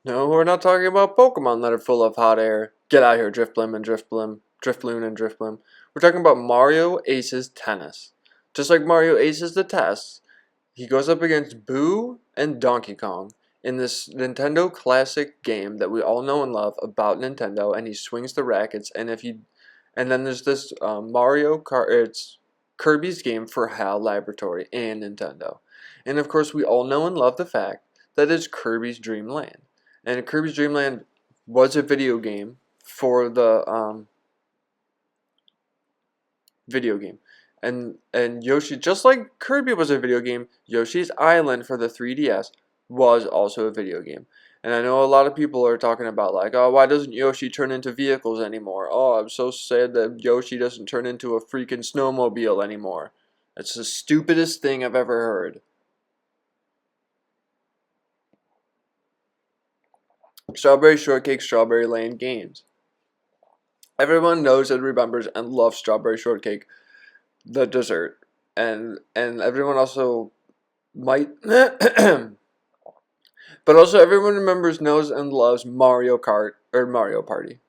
No, we're not talking about Pokemon that are full of hot air. Get out of here, Driftblim and Driftblim, Driftloon and Driftblim. We're talking about Mario Aces Tennis. Just like Mario Aces the Test, he goes up against Boo and Donkey Kong in this Nintendo classic game that we all know and love about Nintendo, and he swings the rackets, and then there's this Mario Kart, it's Kirby's game for HAL Laboratory and Nintendo. And of course, we all know and love the fact that it's Kirby's Dream Land. And Kirby's Dream Land was a video game for the video game. And Yoshi, just like Kirby was a video game, Yoshi's Island for the 3DS was also a video game. And I know a lot of people are talking about like, oh, why doesn't Yoshi turn into vehicles anymore? Oh, I'm so sad that Yoshi doesn't turn into a freaking snowmobile anymore. That's the stupidest thing I've ever heard. Strawberry Shortcake, Strawberry Lane games. Everyone knows and remembers and loves Strawberry Shortcake, the dessert, and everyone also might, but also everyone remembers, knows, and loves Mario Kart or Mario Party,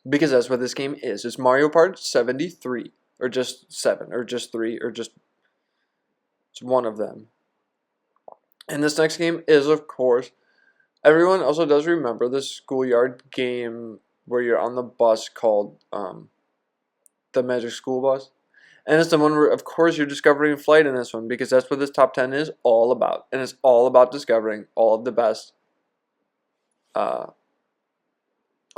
because that's what this game is. It's Mario Kart 73, or just 7, or just 3, or just it's one of them. And this next game is, of course, everyone also does remember the schoolyard game where you're on the bus called the Magic School Bus. And it's the one where, of course, you're discovering flight in this one, because that's what this top 10 is all about. And it's all about discovering all of the best hot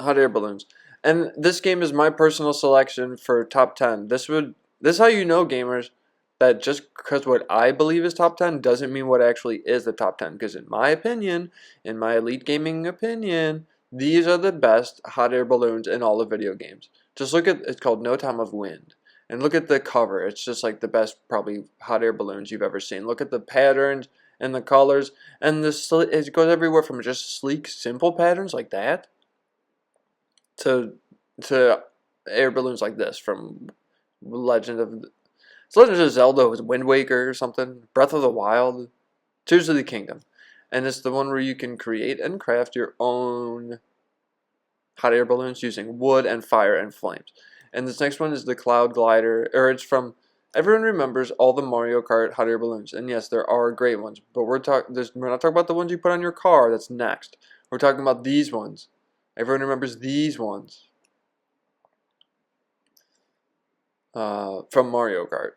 air balloons. And this game is my personal selection for top 10. This is how you know, gamers, that just because what I believe is top 10 doesn't mean what actually is the top 10. Because in my opinion, in my elite gaming opinion, these are the best hot air balloons in all of video games. Just look at, it's called No Time of Wind. And look at the cover. It's just like the best, probably, hot air balloons you've ever seen. Look at the patterns and the colors. And it goes everywhere from just sleek, simple patterns like that to air balloons like this from Legend of Zelda, was Wind Waker or something. Breath of the Wild. Tears of the Kingdom. And it's the one where you can create and craft your own hot air balloons using wood and fire and flames. And this next one is the Cloud Glider, or it's from, everyone remembers all the Mario Kart hot air balloons. And yes, there are great ones, but we're not talking about the ones you put on your car. That's next. We're talking about these ones. Everyone remembers these ones from Mario Kart.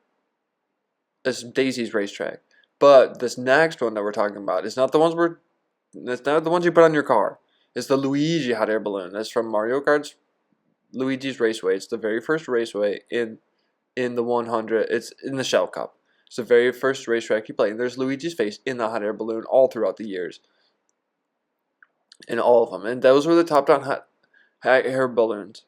It's Daisy's Racetrack. But this next one that we're talking about is not the ones it's not the ones you put on your car. It's the Luigi hot air balloon. That's from Mario Kart's Luigi's Raceway. It's the very first raceway in the 100. It's in the Shell Cup. It's the very first racetrack you play. And there's Luigi's face in the hot air balloon all throughout the years. In all of them. And those were the top 10 hot air balloons.